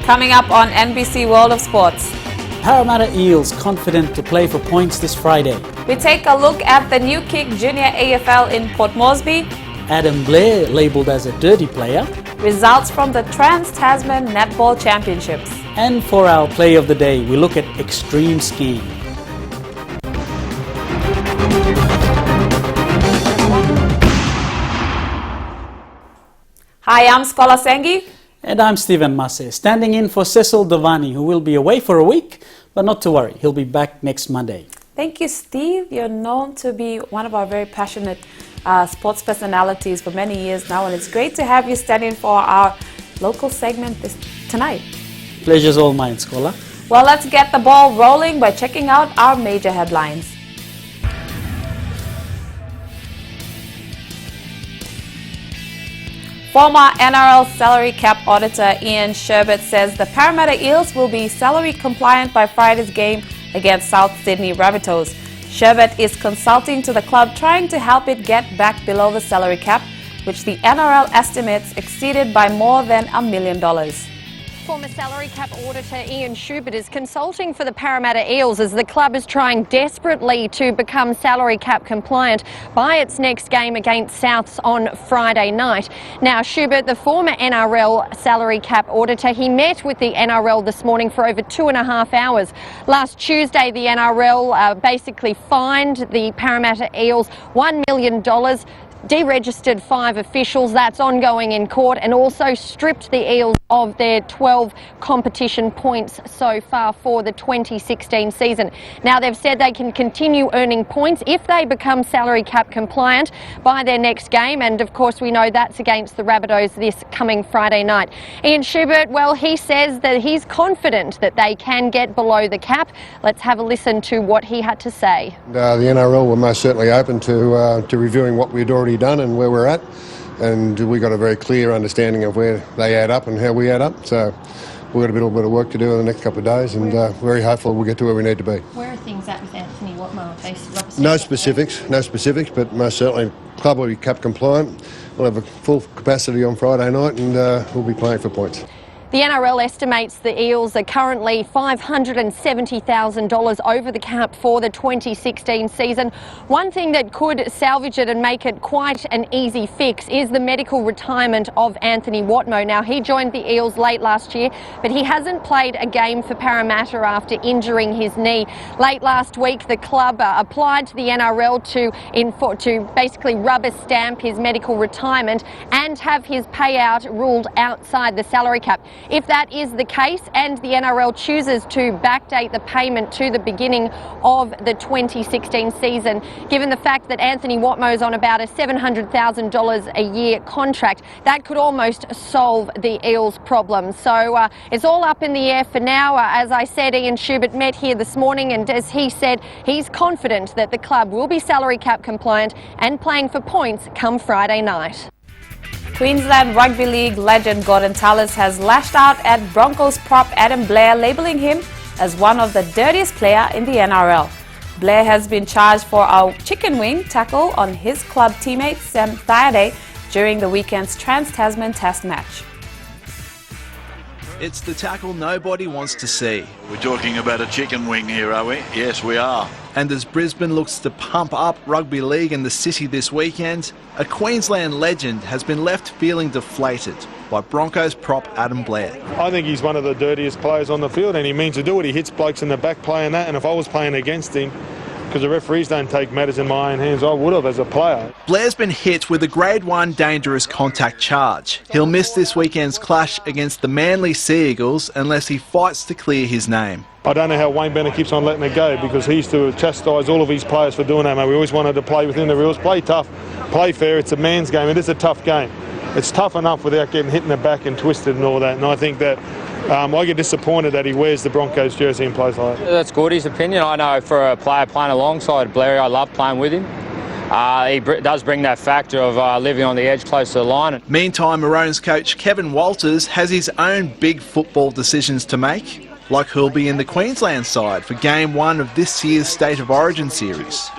Coming up on NBC World of Sports. Parramatta Eels confident to play for points this Friday. We take a look at the new kick Junior AFL in Port Moresby. Adam Blair labelled as a dirty player. Results from the Trans-Tasman Netball Championships. And for our play of the day, we look at extreme skiing. Hi, I'm Skola Sengi. And I'm Stephen Masse, standing in for Cecil Devani, who will be away for a week, but not to worry, he'll be back next Monday. Thank you, Steve. You're known to be one of our very passionate sports personalities for many years now, and it's great to have you standing for our local segment tonight. Pleasure's all mine, Skola. Well, let's get the ball rolling by checking out our major headlines. Former NRL salary cap auditor Ian Sherbert says the Parramatta Eels will be salary compliant by Friday's game against South Sydney Rabbitohs. Sherbert is consulting to the club trying to help it get back below the salary cap, which the NRL estimates exceeded by more than $1 million. Former salary cap auditor Ian Schubert is consulting for the Parramatta Eels as the club is trying desperately to become salary cap compliant by its next game against Souths on Friday night. Now, Schubert, the former NRL salary cap auditor, he met with the NRL this morning for over 2.5 hours. Last Tuesday, the NRL basically fined the Parramatta Eels $1 million, deregistered 5 officials, that's ongoing in court, and also stripped the Eels of their 12 competition points so far for the 2016 season. Now, they've said they can continue earning points if they become salary cap compliant by their next game, and of course we know that's against the Rabbitohs this coming Friday night. Ian Schubert, well, he says that he's confident that they can get below the cap. Let's have a listen to what he had to say. The NRL were most certainly open to reviewing what we'd already done and where we're at, and we got a very clear understanding of where they add up and how we add up. So we've got a little bit of work to do in the next couple of days, and very hopeful we'll get to where we need to be. Where are things at with Anthony Watmo? No specifics, but most certainly club will be cap compliant. We'll have a full capacity on Friday night, and we'll be playing for points. The NRL estimates the Eels are currently $570,000 over the cap for the 2016 season. One thing that could salvage it and make it quite an easy fix is the medical retirement of Anthony Watmo. Now, he joined the Eels late last year, but he hasn't played a game for Parramatta after injuring his knee. Late last week, the club applied to the NRL to basically rubber stamp his medical retirement and have his payout ruled outside the salary cap. If that is the case and the NRL chooses to backdate the payment to the beginning of the 2016 season, given the fact that Anthony Watmo is on about a $700,000 a year contract, that could almost solve the Eels' problem. So it's all up in the air for now. As I said, Ian Schubert met here this morning, and as he said, he's confident that the club will be salary cap compliant and playing for points come Friday night. Queensland Rugby League legend Gordon Tallis has lashed out at Broncos prop Adam Blair, labelling him as one of the dirtiest player in the NRL. Blair has been charged for a chicken wing tackle on his club teammate Sam Thaiday during the weekend's Trans-Tasman Test match. It's the tackle nobody wants to see. We're talking about a chicken wing here, are we? Yes, we are. And as Brisbane looks to pump up rugby league in the city this weekend, a Queensland legend has been left feeling deflated by Broncos prop Adam Blair. I think he's one of the dirtiest players on the field, and he means to do it. He hits blokes in the back playing that, and if I was playing against him, because the referees don't take matters in my own hands, I would have as a player. Blair's been hit with a Grade 1 dangerous contact charge. He'll miss this weekend's clash against the Manly Sea Eagles unless he fights to clear his name. I don't know how Wayne Bennett keeps on letting it go, because he used to chastise all of his players for doing that, mate. We always wanted to play within the rules, play tough, play fair. It's a man's game. It is a tough game. It's tough enough without getting hit in the back and twisted and all that, and I think that I get disappointed that he wears the Broncos jersey and plays like that. That's good, his opinion. I know for a player playing alongside Blair, I love playing with him. does bring that factor of living on the edge close to the line. Meantime, Maroons coach Kevin Walters has his own big football decisions to make, like who'll be in the Queensland side for Game 1 of this year's State of Origin series.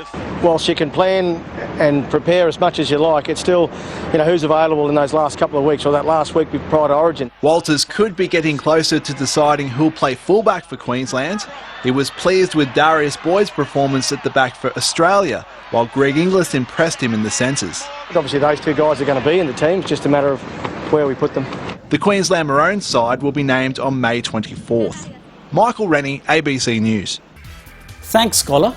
Whilst you can plan and prepare as much as you like, it's still, who's available in those last couple of weeks or that last week prior to Origin. Walters could be getting closer to deciding who'll play fullback for Queensland. He was pleased with Darius Boyd's performance at the back for Australia, while Greg Inglis impressed him in the centres. Obviously those two guys are going to be in the team, it's just a matter of where we put them. The Queensland Maroons side will be named on May 24th. Michael Rennie, ABC News. Thanks, Scholar.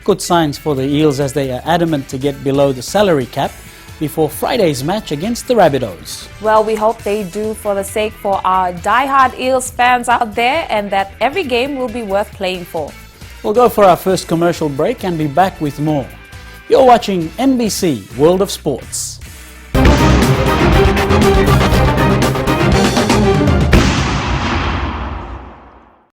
Good signs for the Eels as they are adamant to get below the salary cap before Friday's match against the Rabbitohs. Well, we hope they do for the sake for our die-hard Eels fans out there, and that every game will be worth playing for. We'll go for our first commercial break and be back with more. You're watching NBC World of Sports.